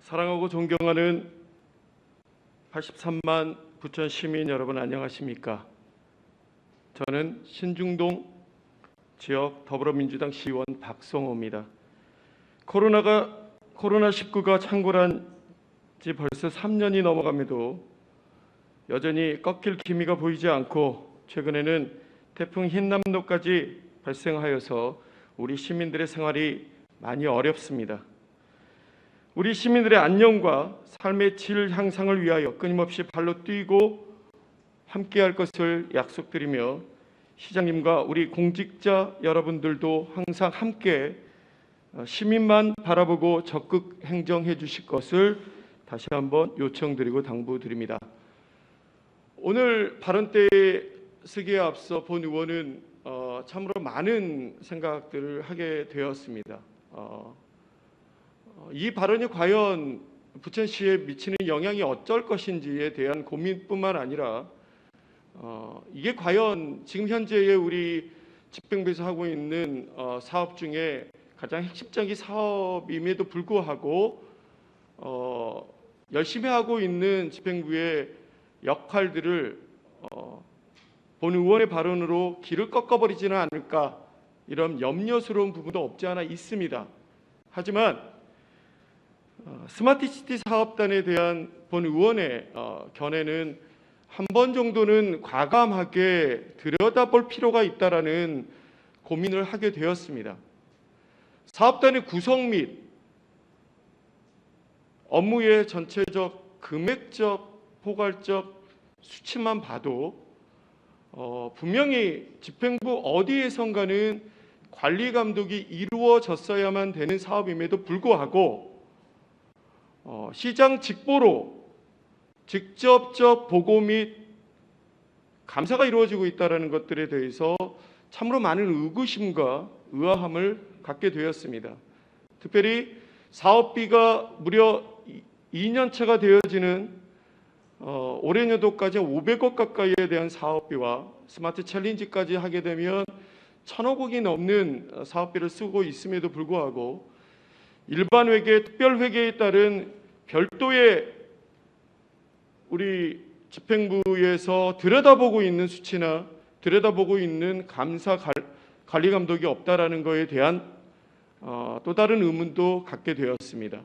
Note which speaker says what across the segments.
Speaker 1: 사랑하고 존경하는 83만 부천 시민 여러분 안녕하십니까? 저는 신중동 지역 더불어민주당 시의원 박성호입니다. 코로나19가 창궐한 지 벌써 3년이 넘어감에도 여전히 꺾일 기미가 보이지 않고 최근에는 태풍 흰남노까지 발생하여서 우리 시민들의 생활이 많이 어렵습니다. 우리 시민들의 안녕과 삶의 질 향상을 위하여 끊임없이 발로 뛰고 함께할 것을 약속드리며 시장님과 우리 공직자 여러분들도 항상 함께 시민만 바라보고 적극 행정해 주실 것을 다시 한번 요청드리고 당부드립니다. 오늘 발언대에 서기에 앞서 본 의원은 참으로 많은 생각들을 하게 되었습니다. 이 발언이 과연 부천시에 미치는 영향이 어쩔 것인지에 대한 고민뿐만 아니라 이게 과연 지금 현재의 우리 집행부에서 하고 있는 사업 중에 가장 핵심적인 사업임에도 불구하고 열심히 하고 있는 집행부의 역할들을 본 의원의 발언으로 길을 꺾어버리지는 않을까 이런 염려스러운 부분도 없지 않아 있습니다. 하지만 스마트시티 사업단에 대한 본 의원의 견해는 한 번 정도는 과감하게 들여다볼 필요가 있다라는 고민을 하게 되었습니다. 사업단의 구성 및 업무의 전체적 금액적 포괄적 수치만 봐도 분명히 집행부 어디에선가는 관리 감독이 이루어졌어야만 되는 사업임에도 불구하고 시장 직보로 직접적 보고 및 감사가 이루어지고 있다는 것들에 대해서 참으로 많은 의구심과 의아함을 갖게 되었습니다. 특별히 사업비가 무려 2년차가 되어지는 올해 연도까지 500억 가까이에 대한 사업비와 스마트 챌린지까지 하게 되면 1,000억 원이 넘는 사업비를 쓰고 있음에도 불구하고 일반 회계, 특별 회계에 따른 별도의 우리 집행부에서 들여다보고 있는 수치나 들여다보고 있는 감사 관리 감독이 없다라는 것에 대한 또 다른 의문도 갖게 되었습니다.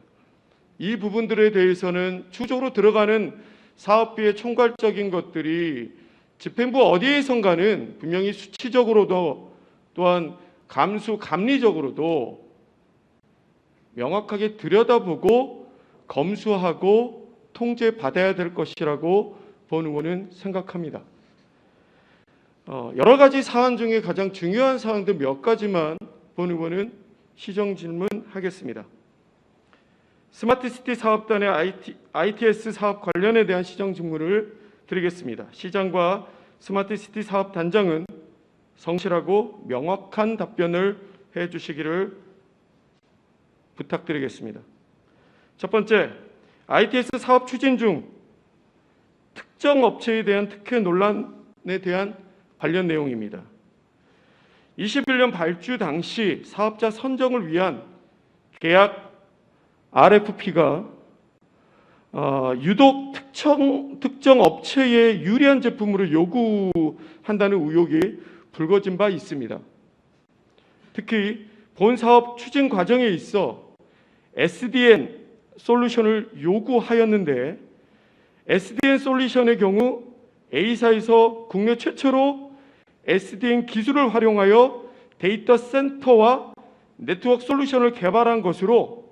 Speaker 1: 이 부분들에 대해서는 추적으로 들어가는 사업비의 총괄적인 것들이 집행부 어디에선가는 분명히 수치적으로도 또한 감리적으로도 명확하게 들여다보고 검수하고 통제받아야 될 것이라고 본 의원은 생각합니다. 여러 가지 사안 중에 가장 중요한 사안들 몇 가지만 본 의원은 시정 질문하겠습니다. 스마트시티 사업단의 ITS 사업 관련에 대한 시정 질문을 드리겠습니다. 시장과 스마트시티 사업단장은 성실하고 명확한 답변을 해주시기를 부탁드리겠습니다. 첫 번째, ITS 사업 추진 중 특정 업체에 대한 특혜 논란에 대한 관련 내용입니다. 21년 발주 당시 사업자 선정을 위한 계약 RFP가 유독 특정 업체에 유리한 제품으로 요구한다는 의혹이 불거진 바 있습니다. 특히 본 사업 추진 과정에 있어 SDN 솔루션을 요구하였는데 SDN 솔루션의 경우 A사에서 국내 최초로 SDN 기술을 활용하여 데이터 센터와 네트워크 솔루션을 개발한 것으로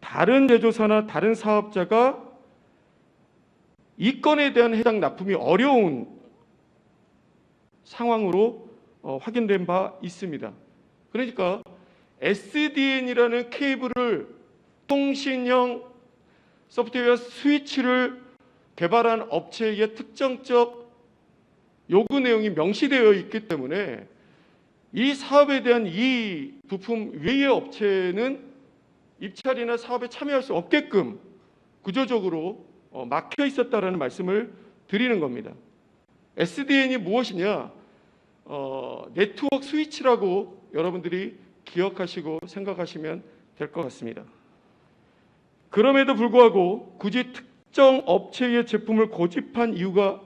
Speaker 1: 다른 제조사나 다른 사업자가 이 건에 대한 해당 납품이 어려운 상황으로 확인된 바 있습니다. 그러니까 SDN이라는 케이블을 통신형 소프트웨어 스위치를 개발한 업체의 특정적 요구 내용이 명시되어 있기 때문에 이 사업에 대한 이 부품 외의 업체는 입찰이나 사업에 참여할 수 없게끔 구조적으로 막혀 있었다라는 말씀을 드리는 겁니다. SDN이 무엇이냐? 네트워크 스위치라고 여러분들이 기억하시고 생각하시면 될 것 같습니다. 그럼에도 불구하고 굳이 특정 업체의 제품을 고집한 이유가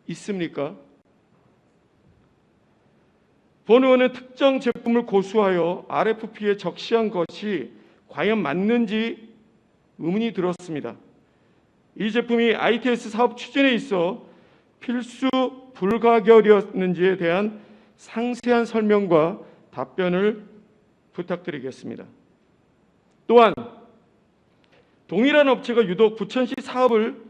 Speaker 1: 있습니까? 본 의원은 특정 제품을 고수하여 RFP에 적시한 것이 과연 맞는지 의문이 들었습니다. 이 제품이 ITS 사업 추진에 있어 필수 불가결이었는지에 대한 상세한 설명과 답변을 부탁드리겠습니다. 또한 동일한 업체가 유독 부천시 사업을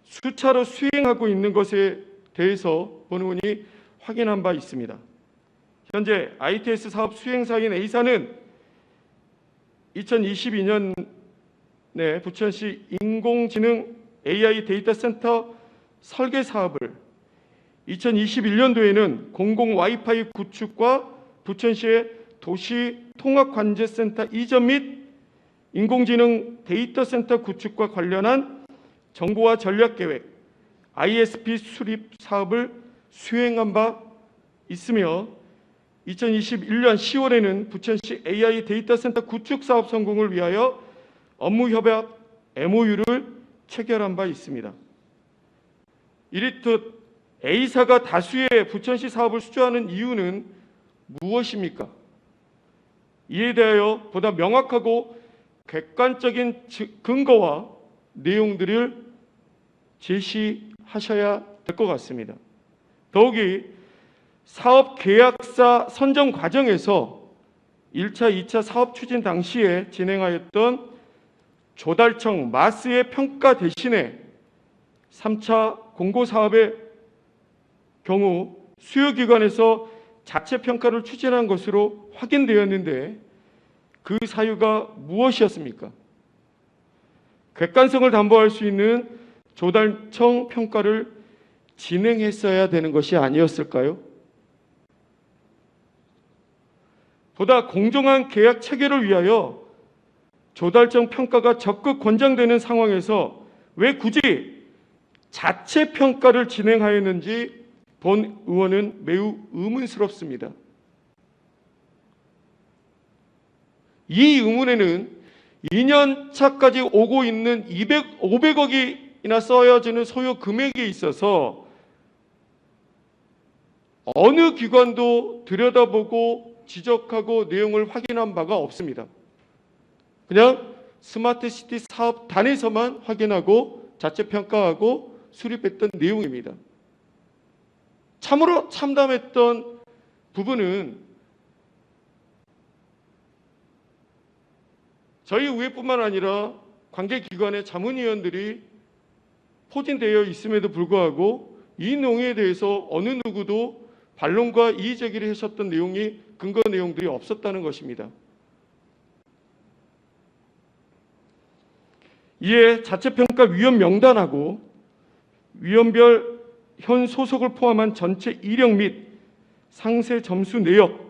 Speaker 1: 수차로 수행하고 있는 것에 대해서 본 의원이 확인한 바 있습니다. 현재 ITS 사업 수행사인 A사는 2022년에 부천시 인공지능 AI 데이터 센터 설계 사업을, 2021년도에는 공공 와이파이 구축과 부천시의 도시 통합관제센터 이전 및 인공지능 데이터 센터 구축과 관련한 정보화 전략계획 ISP 수립 사업을 수행한 바 있으며 2021년 10월에는 부천시 AI 데이터 센터 구축 사업 성공을 위하여 업무 협약 MOU를 체결한 바 있습니다. 이렇듯 A사가 다수의 부천시 사업을 수주하는 이유는 무엇입니까? 이에 대하여 보다 명확하고 객관적인 근거와 내용들을 제시하셔야 될 것 같습니다. 더욱이 사업 계약사 선정 과정에서 1차, 2차 사업 추진 당시에 진행하였던 조달청 마스의 평가 대신에 3차 공고사업의 경우 수요기관에서 자체 평가를 추진한 것으로 확인되었는데 그 사유가 무엇이었습니까? 객관성을 담보할 수 있는 조달청 평가를 진행했어야 되는 것이 아니었을까요? 보다 공정한 계약 체결을 위하여 조달청 평가가 적극 권장되는 상황에서 왜 굳이 자체 평가를 진행하였는지 본 의원은 매우 의문스럽습니다. 이 의문에는 2년 차까지 오고 있는 500억이나 써야지는 소요 금액에 있어서 어느 기관도 들여다보고 지적하고 내용을 확인한 바가 없습니다. 그냥 스마트시티 사업단에서만 확인하고 자체 평가하고 수립했던 내용입니다. 참으로 참담했던 부분은 저희 의회뿐만 아니라 관계기관의 자문위원들이 포진되어 있음에도 불구하고 이 내용에 대해서 어느 누구도 반론과 이의 제기를 하셨던 내용이 근거 내용들이 없었다는 것입니다. 이에 자체평가위원 명단하고 위원별 현 소속을 포함한 전체 이력 및 상세 점수 내역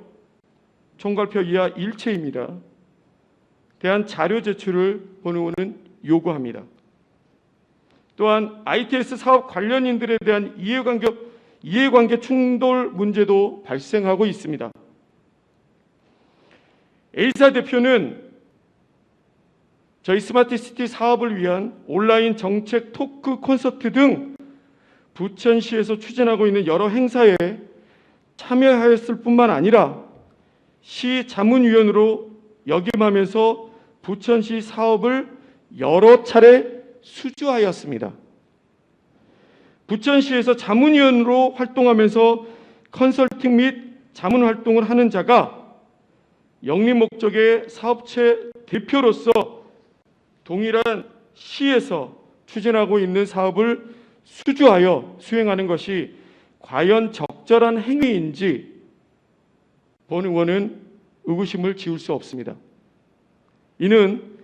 Speaker 1: 총괄표 이하 일체입니다. 대한 자료 제출을 본 의원은 요구합니다. 또한 ITS 사업 관련인들에 대한 이해관계 충돌 문제도 발생하고 있습니다. A사 대표는 저희 스마트시티 사업을 위한 온라인 정책 토크 콘서트 등 부천시에서 추진하고 있는 여러 행사에 참여하였을 뿐만 아니라 시 자문위원으로 역임하면서 부천시 사업을 여러 차례 수주하였습니다. 부천시에서 자문위원으로 활동하면서 컨설팅 및 자문 활동을 하는 자가 영리 목적의 사업체 대표로서 동일한 시에서 추진하고 있는 사업을 수주하여 수행하는 것이 과연 적절한 행위인지 본 의원은 의구심을 지울 수 없습니다. 이는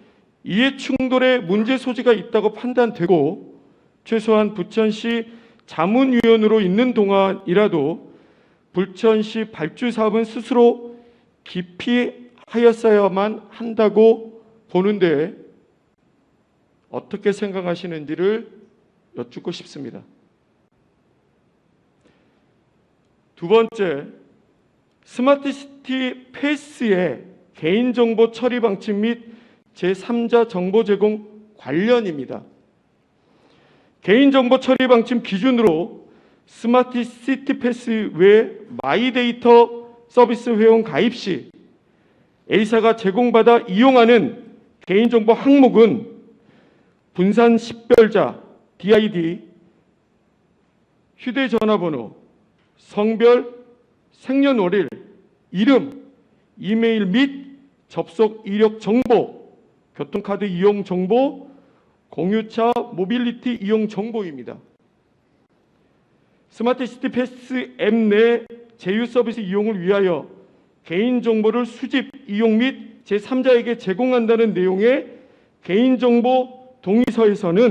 Speaker 1: 이해 충돌의 문제 소지가 있다고 판단되고 최소한 부천시 자문위원으로 있는 동안이라도 부천시 발주 사업은 스스로 기피하였어야만 한다고 보는데 어떻게 생각하시는지를 여쭙고 싶습니다. 두 번째, 스마트시티 패스의 개인정보 처리 방침 및 제3자 정보 제공 관련입니다. 개인정보 처리 방침 기준으로 스마트 시티 패스 외 마이데이터 서비스 회원 가입 시 A사가 제공받아 이용하는 개인정보 항목은 분산 식별자, DID, 휴대전화번호, 성별, 생년월일, 이름, 이메일 및 접속 이력 정보, 교통카드 이용 정보, 공유차 모빌리티 이용 정보입니다. 스마트시티 패스 앱 내 제휴 서비스 이용을 위하여 개인정보를 수집, 이용 및 제3자에게 제공한다는 내용의 개인정보 동의서에서는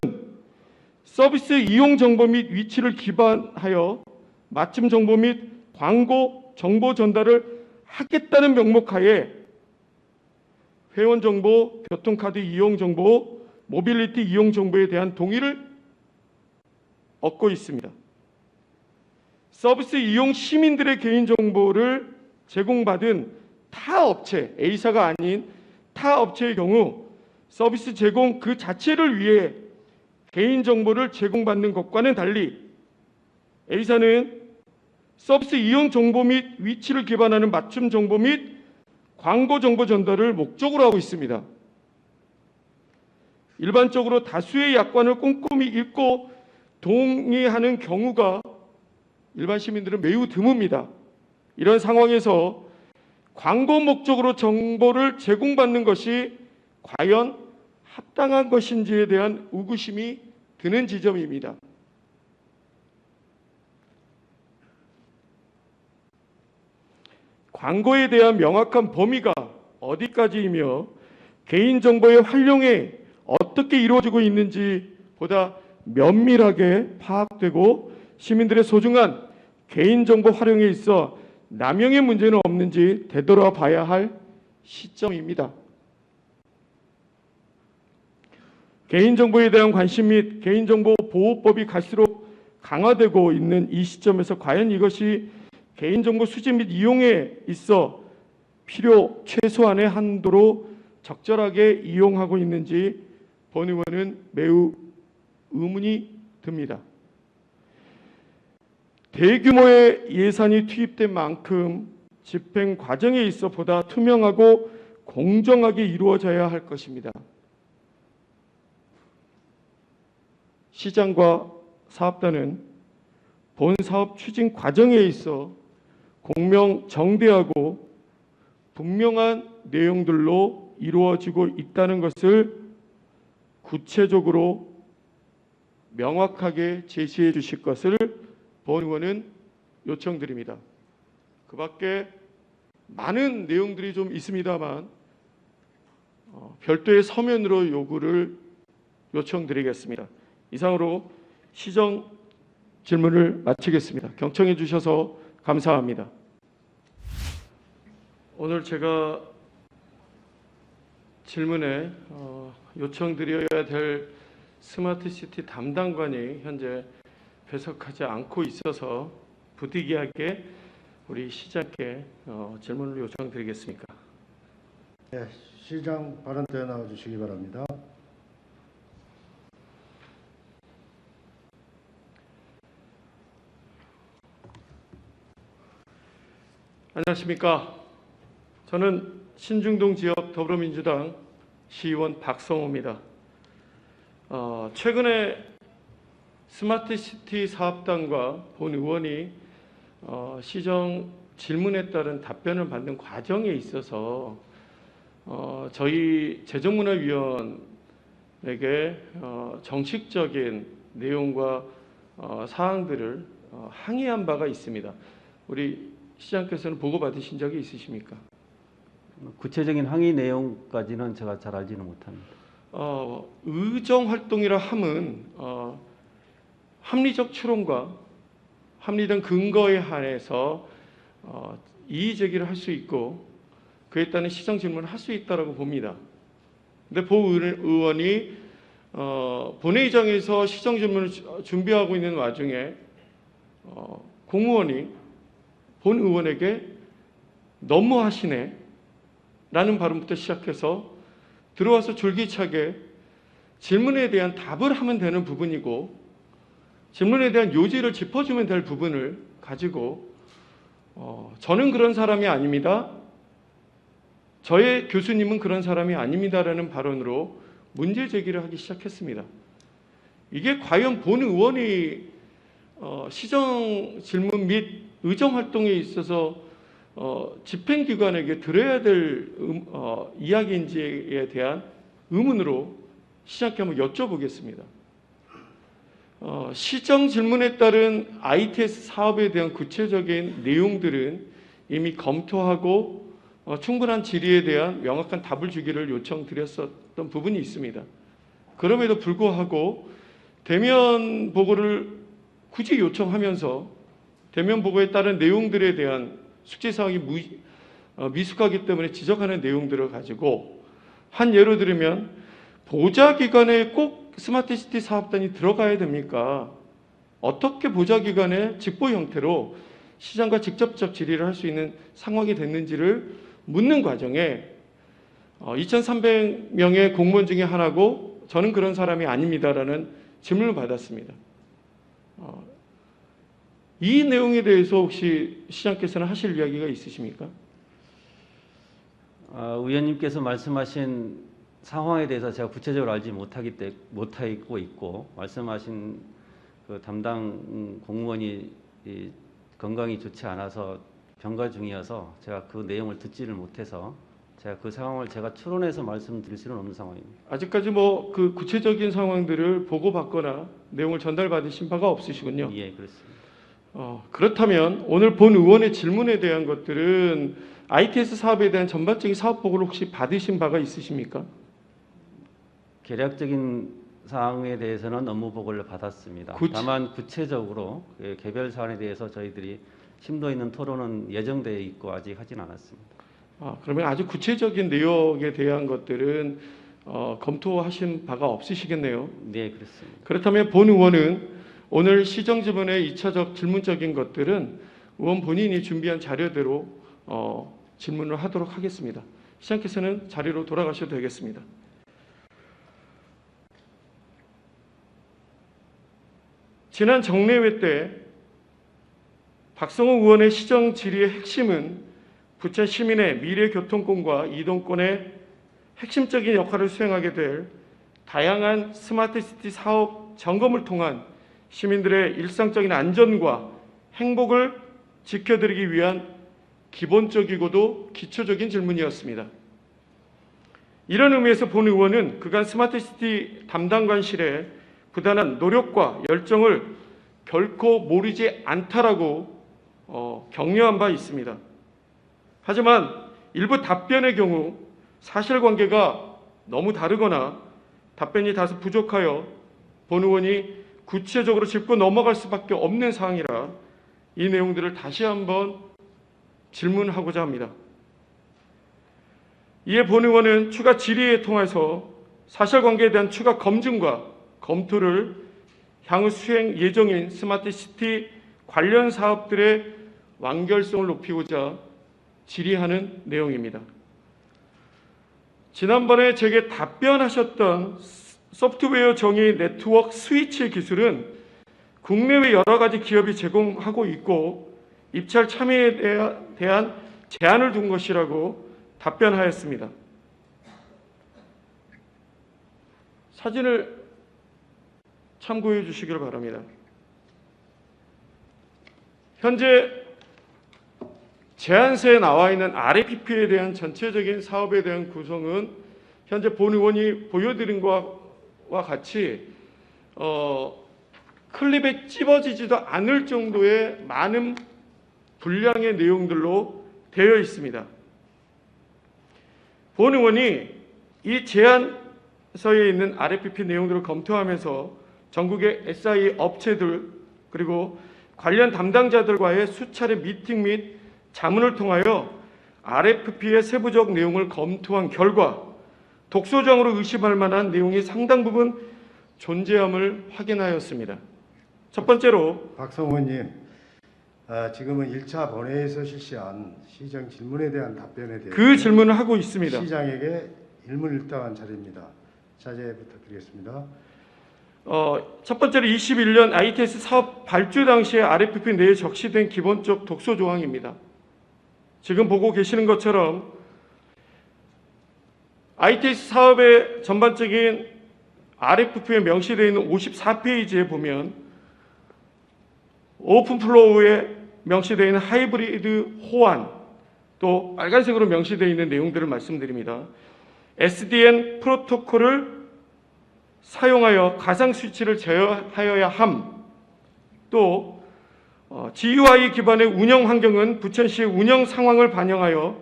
Speaker 1: 서비스 이용 정보 및 위치를 기반하여 맞춤 정보 및 광고 정보 전달을 하겠다는 명목하에 회원 정보, 교통카드 이용 정보, 모빌리티 이용 정보에 대한 동의를 얻고 있습니다. 서비스 이용 시민들의 개인정보를 제공받은 타 업체, A사가 아닌 타 업체의 경우 서비스 제공 그 자체를 위해 개인정보를 제공받는 것과는 달리 A사는 서비스 이용 정보 및 위치를 기반하는 맞춤 정보 및 광고 정보 전달을 목적으로 하고 있습니다. 일반적으로 다수의 약관을 꼼꼼히 읽고 동의하는 경우가 일반 시민들은 매우 드뭅니다. 이런 상황에서 광고 목적으로 정보를 제공받는 것이 과연 합당한 것인지에 대한 의구심이 드는 지점입니다. 광고에 대한 명확한 범위가 어디까지이며 개인정보의 활용에 어떻게 이루어지고 있는지 보다 면밀하게 파악되고 시민들의 소중한 개인정보 활용에 있어 남용의 문제는 없는지 되돌아봐야 할 시점입니다. 개인정보에 대한 관심 및 개인정보 보호법이 갈수록 강화되고 있는 이 시점에서 과연 이것이 개인정보 수집 및 이용에 있어 필요 최소한의 한도로 적절하게 이용하고 있는지 본 의원은 매우 의문이 듭니다. 대규모의 예산이 투입된 만큼 집행 과정에 있어 보다 투명하고 공정하게 이루어져야 할 것입니다. 시장과 사업단은 본 사업 추진 과정에 있어 공명정대하고 분명한 내용들로 이루어지고 있다는 것을 구체적으로 명확하게 제시해 주실 것을 본 의원은 요청드립니다. 그 밖에 많은 내용들이 좀 있습니다만 별도의 서면으로 요구를 요청드리겠습니다. 이상으로 시정 질문을 마치겠습니다. 경청해 주셔서 감사합니다. 오늘 제가 질문에 요청드려야 될 스마트시티 담당관이 현재 배석하지 않고 있어서 부득이하게 우리 시장께 질문을 요청드리겠습니까?
Speaker 2: 네, 시장 발언대에 나와주시기 바랍니다.
Speaker 1: 안녕하십니까? 저는 신중동 지역 더불어민주당 시의원 박성호입니다. 최근에 스마트시티 사업단과 본 의원이 시정 질문에 따른 답변을 받는 과정에 있어서 저희 재정문화위원에게 정식적인 내용과 사항들을 항의한 바가 있습니다. 우리 시장께서는 보고받으신 적이 있으십니까?
Speaker 3: 구체적인 항의 내용까지는 제가 잘 알지는 못합니다.
Speaker 1: 의정 활동이라 함은 합리적 추론과 합리적 근거에 한해서 이의 제기를 할 수 있고 그에 따른 시정 질문을 할 수 있다라고 봅니다. 근데 보 의원이 본회의장에서 시정 질문을 준비하고 있는 와중에 공무원이 본 의원에게 너무하시네 라는 발언부터 시작해서 들어와서 줄기차게 질문에 대한 답을 하면 되는 부분이고 질문에 대한 요지를 짚어주면 될 부분을 가지고 저는 그런 사람이 아닙니다. 저의 교수님은 그런 사람이 아닙니다라는 발언으로 문제 제기를 하기 시작했습니다. 이게 과연 본 의원이 시정 질문 및 의정 활동에 있어서 집행기관에게 들어야 될 이야기인지에 대한 의문으로 시작해 한번 여쭤보겠습니다. 시정 질문에 따른 ITS 사업에 대한 구체적인 내용들은 이미 검토하고 충분한 질의에 대한 명확한 답을 주기를 요청드렸었던 부분이 있습니다. 그럼에도 불구하고 대면 보고를 굳이 요청하면서 대면 보고에 따른 내용들에 대한 숙제 사항이 미숙하기 때문에 지적하는 내용들을 가지고 한 예로 들으면 보좌기관에 꼭 스마트시티 사업단이 들어가야 됩니까? 어떻게 보좌기관의 직보 형태로 시장과 직접적 질의를 할 수 있는 상황이 됐는지를 묻는 과정에 2,300명의 공무원 중에 하나고 저는 그런 사람이 아닙니다라는 질문을 받았습니다. 이 내용에 대해서 혹시 시장께서는 하실 이야기가 있으십니까?
Speaker 3: 의원님께서 말씀하신 상황에 대해서 제가 구체적으로 알지 못하고 있고 말씀하신 그 담당 공무원이 건강이 좋지 않아서 병가 중이어서 제가 그 내용을 듣지를 못해서 제가 그 상황을 제가 추론해서 말씀드릴 수는 없는 상황입니다.
Speaker 1: 아직까지 그 구체적인 상황들을 보고받거나 내용을 전달받으신 바가 없으시군요.
Speaker 3: 예, 그렇습니다.
Speaker 1: 그렇다면 오늘 본 의원의 질문에 대한 것들은 ITS 사업에 대한 전반적인 사업 보고를 혹시 받으신 바가 있으십니까?
Speaker 3: 계략적인 사항에 대해서는 업무 보고를 받았습니다. 다만 구체적으로 개별 사안에 대해서 저희들이 심도 있는 토론은 예정되어 있고 아직 하진 않았습니다.
Speaker 1: 그러면 아주 구체적인 내용에 대한 것들은 검토하신 바가 없으시겠네요.
Speaker 3: 네, 그렇습니다.
Speaker 1: 그렇다면 본 의원은 오늘 시정질문의 2차적 질문적인 것들은 의원 본인이 준비한 자료대로 질문을 하도록 하겠습니다. 시장께서는 자리로 돌아가셔도 되겠습니다. 지난 정례회 때 박성호 의원의 시정 질의의 핵심은 부천 시민의 미래 교통권과 이동권의 핵심적인 역할을 수행하게 될 다양한 스마트시티 사업 점검을 통한 시민들의 일상적인 안전과 행복을 지켜드리기 위한 기본적이고도 기초적인 질문이었습니다. 이런 의미에서 본 의원은 그간 스마트시티 담당관실의 부단한 노력과 열정을 결코 모르지 않다라고 격려한 바 있습니다. 하지만 일부 답변의 경우 사실관계가 너무 다르거나 답변이 다소 부족하여 본 의원이 구체적으로 짚고 넘어갈 수밖에 없는 사항이라 이 내용들을 다시 한번 질문하고자 합니다. 이에 본 의원은 추가 질의에 통해서 사실관계에 대한 추가 검증과 검토를 향후 수행 예정인 스마트시티 관련 사업들의 완결성을 높이고자 질의하는 내용입니다. 지난번에 제게 답변하셨던 소프트웨어 정의 네트워크 스위치 기술은 국내외 여러 가지 기업이 제공하고 있고 입찰 참여에 대한 제한을 둔 것이라고 답변하였습니다. 사진을 참고해 주시기를 바랍니다. 현재 제안서에 나와 있는 RFP에 대한 전체적인 사업에 대한 구성은 현재 본 의원이 보여드린 것과 같이 클립에 찝어지지도 않을 정도의 많은 분량의 내용들로 되어 있습니다. 본 의원이 이 제안서에 있는 RFP 내용들을 검토하면서 전국의 SI 업체들 그리고 관련 담당자들과의 수차례 미팅 및 자문을 통하여 RFP의 세부적 내용을 검토한 결과 독소장으로 의심할 만한 내용이 상당 부분 존재함을 확인하였습니다. 첫 번째로
Speaker 2: 박성호 의원님, 지금은 1차 본회의에서 실시한 시정 질문에 대한 답변에 대해
Speaker 1: 그 질문을 하고 있습니다.
Speaker 2: 시장에게 일문일답한 자리입니다. 자제 부탁드리겠습니다.
Speaker 1: 첫 번째로 21년 ITS 사업 발주 당시에 RFP 내에 적시된 기본적 독소 조항입니다. 지금 보고 계시는 것처럼 ITS 사업의 전반적인 RFP에 명시되어 있는 54페이지에 보면 오픈플로우에 명시되어 있는 하이브리드 호환, 또 빨간색으로 명시되어 있는 내용들을 말씀드립니다. SDN 프로토콜을 사용하여 가상 스위치를 제어하여야 함, 또 GUI 기반의 운영 환경은 부천시의 운영 상황을 반영하여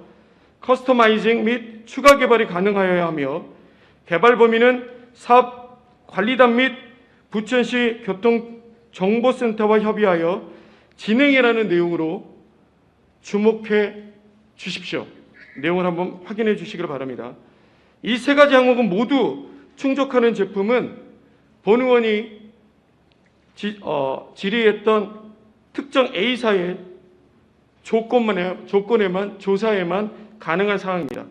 Speaker 1: 커스터마이징 및 추가 개발이 가능하여야 하며, 개발 범위는 사업 관리단 및 부천시 교통정보센터와 협의하여 진행이라는 내용으로 주목해 주십시오. 내용을 한번 확인해 주시길 바랍니다. 이 세 가지 항목은 모두 충족하는 제품은 본 의원이 질의했던 특정 A사의 조사에만 가능한 사항입니다.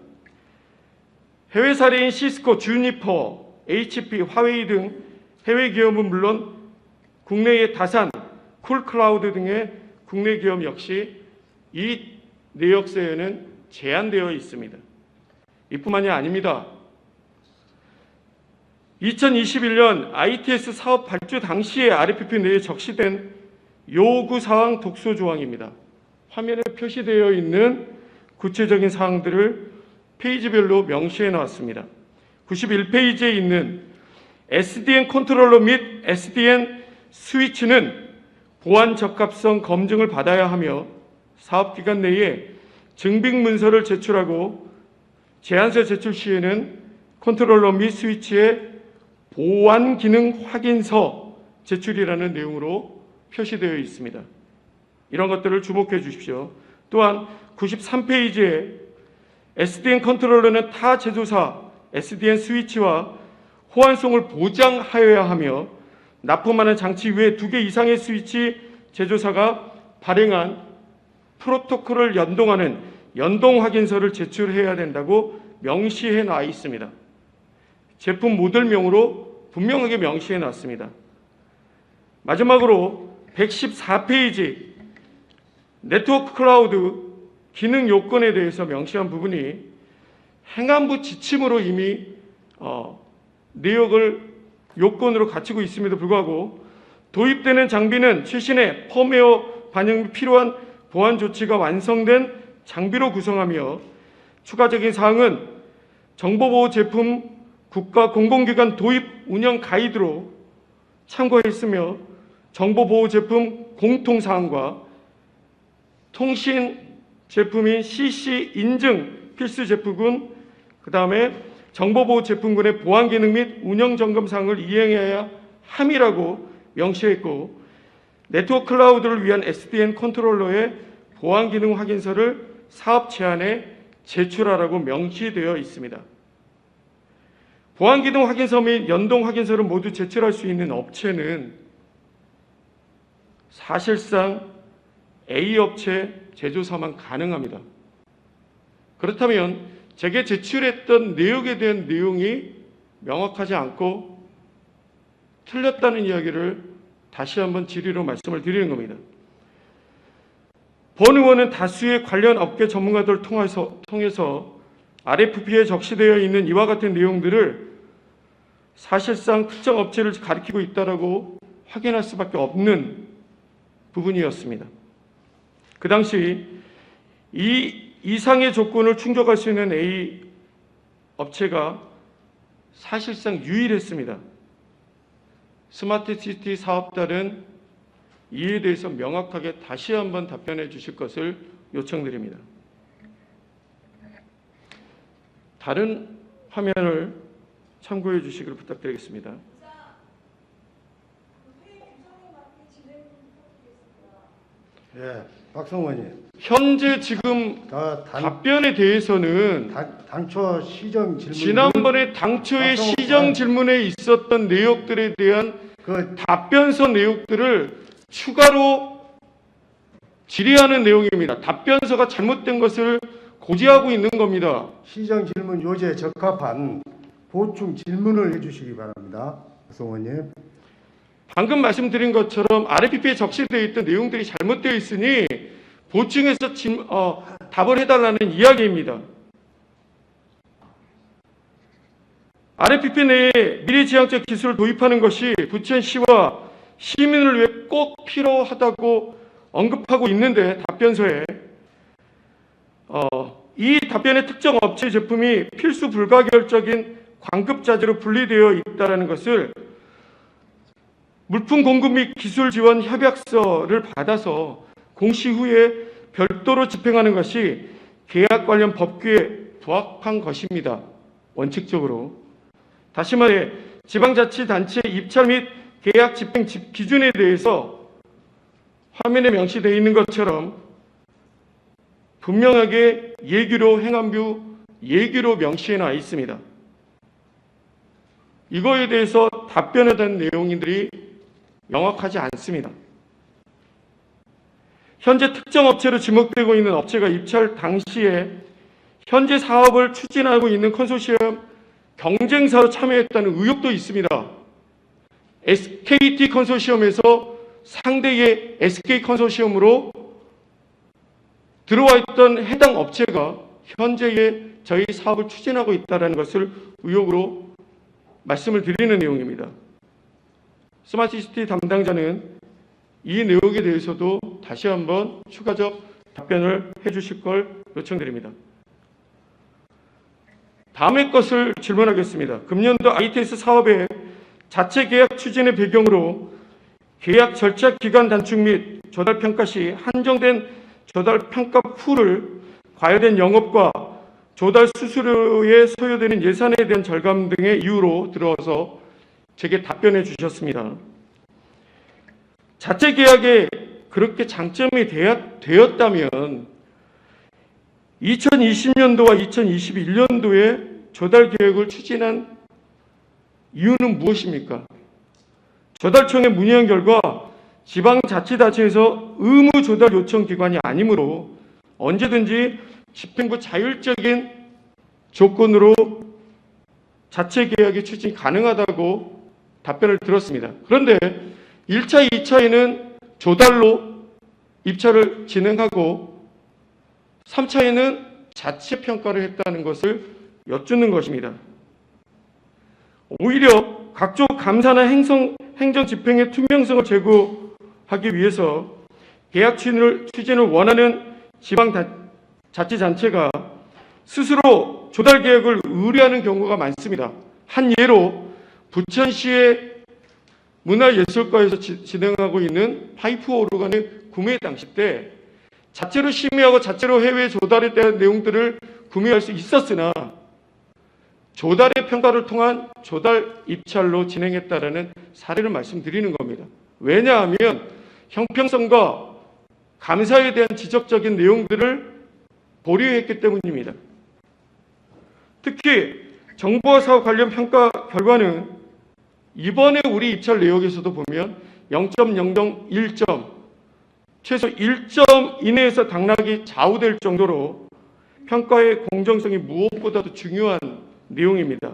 Speaker 1: 해외 사례인 시스코, 주니퍼, HP, 화웨이 등 해외 기업은 물론 국내의 다산, 쿨클라우드 등의 국내 기업 역시 이 내역서에는 제한되어 있습니다. 이뿐만이 아닙니다. 2021년 ITS 사업 발주 당시에 RFP 내에 적시된 요구사항 독소 조항입니다. 화면에 표시되어 있는 구체적인 사항들을 페이지별로 명시해 놓았습니다. 91페이지에 있는 SDN 컨트롤러 및 SDN 스위치는 보안 적합성 검증을 받아야 하며 사업기간 내에 증빙문서를 제출하고 제안서 제출 시에는 컨트롤러 및 스위치의 보안 기능 확인서 제출이라는 내용으로 표시되어 있습니다. 이런 것들을 주목해 주십시오. 또한 93페이지에 SDN 컨트롤러는 타 제조사 SDN 스위치와 호환성을 보장하여야 하며 납품하는 장치 외 2개 이상의 스위치 제조사가 발행한 프로토콜을 연동하는 연동 확인서를 제출해야 된다고 명시해 놔 있습니다. 제품 모델명으로 분명하게 명시해 놨습니다. 마지막으로 114페이지 네트워크 클라우드 기능 요건에 대해서 명시한 부분이 행안부 지침으로 이미 내역을 요건으로 갖추고 있음에도 불구하고 도입되는 장비는 최신의 펌웨어 반영이 필요한 보안 조치가 완성된 장비로 구성하며 추가적인 사항은 정보보호 제품 국가 공공기관 도입 운영 가이드로 참고했으며 정보보호 제품 공통사항과 통신 제품인 CC 인증 필수 제품군, 그 다음에 정보보호 제품군의 보안 기능 및 운영 점검 사항을 이행해야 함이라고 명시했고, 네트워크 클라우드를 위한 SDN 컨트롤러의 보안 기능 확인서를 사업 제안에 제출하라고 명시되어 있습니다. 보안 기능 확인서 및 연동 확인서를 모두 제출할 수 있는 업체는 사실상 A 업체 제조사만 가능합니다. 그렇다면 제게 제출했던 내역에 대한 내용이 명확하지 않고 틀렸다는 이야기를 다시 한번 질의로 말씀을 드리는 겁니다. 본 의원은 다수의 관련 업계 전문가들을 통해서 RFP에 적시되어 있는 이와 같은 내용들을 사실상 특정 업체를 가리키고 있다라고 확인할 수밖에 없는 부분이었습니다. 그 당시 이 이상의 조건을 충족할 수 있는 A 업체가 사실상 유일했습니다. 스마트시티 사업단은 이에 대해서 명확하게 다시 한번 답변해 주실 것을 요청드립니다. 다른 화면을 참고해 주시길 부탁드리겠습니다.
Speaker 2: 예, 박성원님.
Speaker 1: 현재 지금 답변에 대해서는
Speaker 2: 당초 시정 질문
Speaker 1: 지난번에 당초의 시정 질문에 있었던 내용들에 대한 답변서 내용들을 추가로 질의하는 내용입니다. 답변서가 잘못된 것을 고지하고 있는 겁니다.
Speaker 2: 시정 질문 요지에 적합한 보충 질문을 해주시기 바랍니다. 구성원님.
Speaker 1: 방금 말씀드린 것처럼 RFP에 적시되어 있던 내용들이 잘못되어 있으니 보충해서 답을 해달라는 이야기입니다. RFP 내에 미래지향적 기술을 도입하는 것이 부천시와 시민을 위해 꼭 필요하다고 언급하고 있는데 답변서에 이 답변의 특정 업체 제품이 필수 불가결적인 광급자재로 분리되어 있다는 것을 물품 공급 및 기술 지원 협약서를 받아서 공시 후에 별도로 집행하는 것이 계약 관련 법규에 부합한 것입니다. 원칙적으로. 다시 말해 지방자치단체 입찰 및 계약 집행 기준에 대해서 화면에 명시되어 있는 것처럼 분명하게 예규로 행안부 예규로 명시해 놔 있습니다. 이거에 대해서 답변에 대한 내용들이 명확하지 않습니다. 현재 특정 업체로 지목되고 있는 업체가 입찰 당시에 현재 사업을 추진하고 있는 컨소시엄 경쟁사로 참여했다는 의혹도 있습니다. SKT 컨소시엄에서 상대의 SK 컨소시엄으로 들어와 있던 해당 업체가 현재의 저희 사업을 추진하고 있다는 것을 의혹으로 말씀을 드리는 내용입니다. 스마트시티 담당자는 이 내용에 대해서도 다시 한번 추가적 답변을 해주실 걸 요청드립니다. 다음의 것을 질문하겠습니다. 금년도 ITS 사업의 자체 계약 추진의 배경으로 계약 절차 기간 단축 및 조달 평가 시 한정된 조달 평가 풀을 과열된 영업과 조달 수수료에 소요되는 예산에 대한 절감 등의 이유로 들어서 제게 답변해 주셨습니다. 자체 계약에 그렇게 장점이 되었다면 2020년도와 2021년도에 조달 계획을 추진한 이유는 무엇입니까? 조달청에 문의한 결과 지방자치단체에서 의무 조달 요청 기관이 아니므로 언제든지 집행부 자율적인 조건으로 자체 계약의 추진이 가능하다고 답변을 들었습니다. 그런데 1차, 2차에는 조달로 입찰을 진행하고 3차에는 자체 평가를 했다는 것을 여쭙는 것입니다. 오히려 각종 감사나 행정 집행의 투명성을 제고하기 위해서 계약 추진을 원하는 지방자치단체가 스스로 조달 계획을 의뢰하는 경우가 많습니다. 한 예로 부천시의 문화예술과에서 진행하고 있는 파이프 오르간의 구매 당시 때 자체로 심의하고 자체로 해외 조달에 대한 내용들을 구매할 수 있었으나 조달의 평가를 통한 조달 입찰로 진행했다라는 사례를 말씀드리는 겁니다. 왜냐하면 형평성과 감사에 대한 지적적인 내용들을 보류했기 때문입니다. 특히 정보와 사업 관련 평가 결과는 이번에 우리 입찰 내역에서도 보면 0.001점, 최소 1점 이내에서 당락이 좌우될 정도로 평가의 공정성이 무엇보다도 중요한 내용입니다.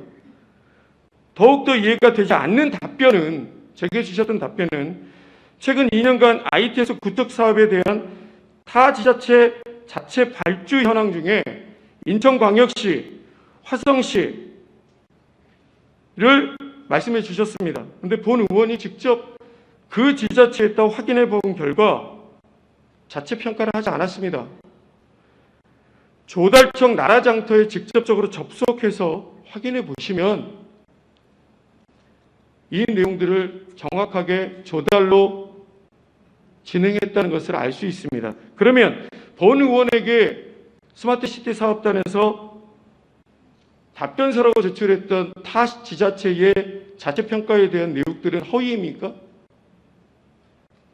Speaker 1: 더욱더 이해가 되지 않는 답변은, 제게 주셨던 답변은 최근 2년간 ITS 구축 사업에 대한 타 지자체 자체 발주 현황 중에 인천광역시, 화성시를 말씀해 주셨습니다. 그런데 본 의원이 직접 그 지자체에다 확인해 본 결과 자체 평가를 하지 않았습니다. 조달청 나라장터에 직접적으로 접속해서 확인해 보시면 이 내용들을 정확하게 조달로 진행했다는 것을 알 수 있습니다. 그러면 본 의원에게 스마트시티 사업단에서 답변서라고 제출했던 타 지자체의 자체평가에 대한 내용들은 허위입니까?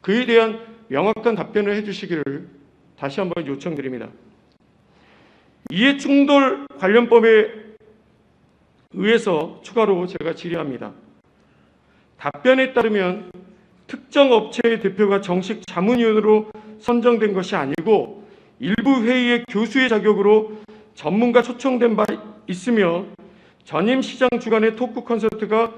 Speaker 1: 그에 대한 명확한 답변을 해주시기를 다시 한번 요청드립니다. 이해충돌 관련법에 의해서 추가로 제가 질의합니다. 답변에 따르면 특정 업체의 대표가 정식 자문위원으로 선정된 것이 아니고 일부 회의의 교수의 자격으로 전문가 초청된 바 있으며 전임 시장 주관의 토크 콘서트에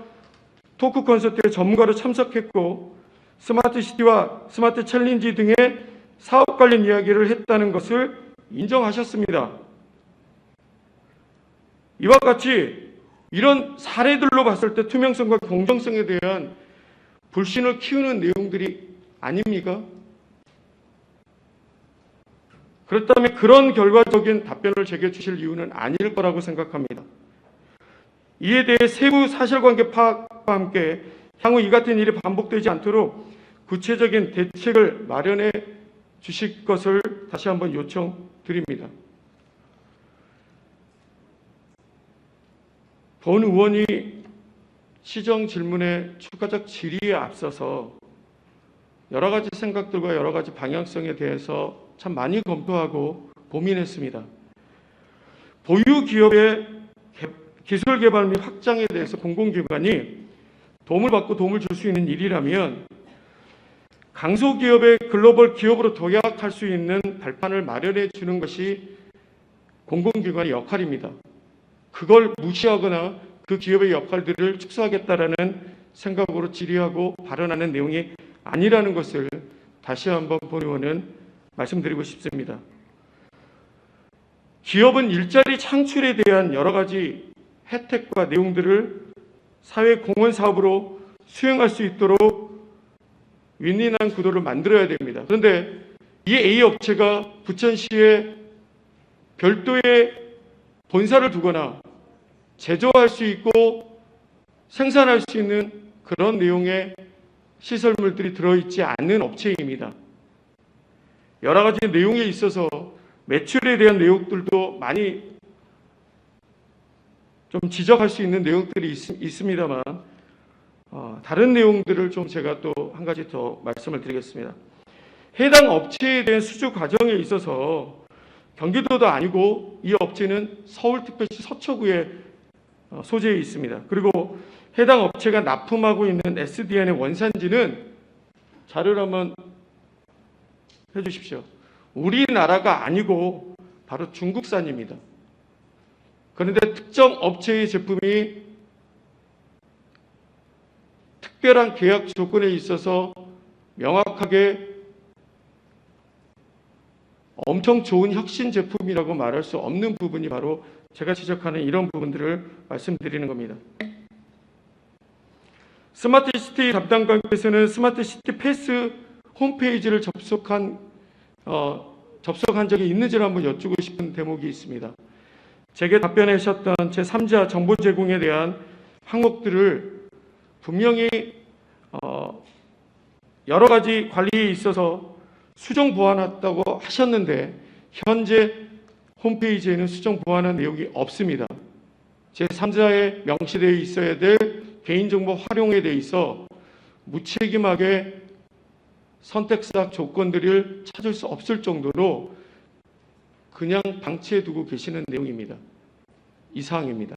Speaker 1: 전문가로 참석했고 스마트시티와 스마트 챌린지 등의 사업 관련 이야기를 했다는 것을 인정하셨습니다. 이와 같이 이런 사례들로 봤을 때 투명성과 공정성에 대한 불신을 키우는 내용들이 아닙니까? 그렇다면 그런 결과적인 답변을 제게 주실 이유는 아닐 거라고 생각합니다. 이에 대해 세부 사실관계 파악과 함께 향후 이 같은 일이 반복되지 않도록 구체적인 대책을 마련해 주실 것을 다시 한번 요청드립니다. 본 의원이 시정 질문의 추가적 질의에 앞서서 여러 가지 생각들과 여러 가지 방향성에 대해서 참 많이 검토하고 고민했습니다. 보유 기업의 기술 개발 및 확장에 대해서 공공기관이 도움을 받고 도움을 줄 수 있는 일이라면 강소기업의 글로벌 기업으로 도약할 수 있는 발판을 마련해 주는 것이 공공기관의 역할입니다. 그걸 무시하거나 그 기업의 역할들을 축소하겠다라는 생각으로 질의하고 발언하는 내용이 아니라는 것을 다시 한번 본 의원은 말씀드리고 싶습니다. 기업은 일자리 창출에 대한 여러 가지 혜택과 내용들을 사회 공헌 사업으로 수행할 수 있도록 윈윈한 구도를 만들어야 됩니다. 그런데 이 A 업체가 부천시에 별도의 본사를 두거나 제조할 수 있고 생산할 수 있는 그런 내용의 시설물들이 들어있지 않는 업체입니다. 여러 가지 내용에 있어서 매출에 대한 내용들도 많이 좀 지적할 수 있는 내용들이 있습니다만 다른 내용들을 좀 제가 또 한 가지 더 말씀을 드리겠습니다. 해당 업체에 대한 수주 과정에 있어서 경기도도 아니고 이 업체는 서울특별시 서초구에 소재에 있습니다. 그리고 해당 업체가 납품하고 있는 SDN의 원산지는 자료를 한번 해주십시오. 우리나라가 아니고 바로 중국산입니다. 그런데 특정 업체의 제품이 특별한 계약 조건에 있어서 명확하게 엄청 좋은 혁신 제품이라고 말할 수 없는 부분이 바로 제가 지적하는 이런 부분들을 말씀드리는 겁니다. 스마트시티 담당관께서는 스마트시티 패스 홈페이지를 접속한 적이 있는지를 한번 여쭙고 싶은 대목이 있습니다. 제게 답변하셨던 제3자 정보 제공에 대한 항목들을 분명히 여러 가지 관리에 있어서 수정 보완했다고 하셨는데 현재 홈페이지에는 수정 보완한 내용이 없습니다. 제3자에 명시되어 있어야 될 개인정보 활용에 대해서 무책임하게 선택사항 조건들을 찾을 수 없을 정도로 그냥 방치해 두고 계시는 내용입니다. 이 사항입니다.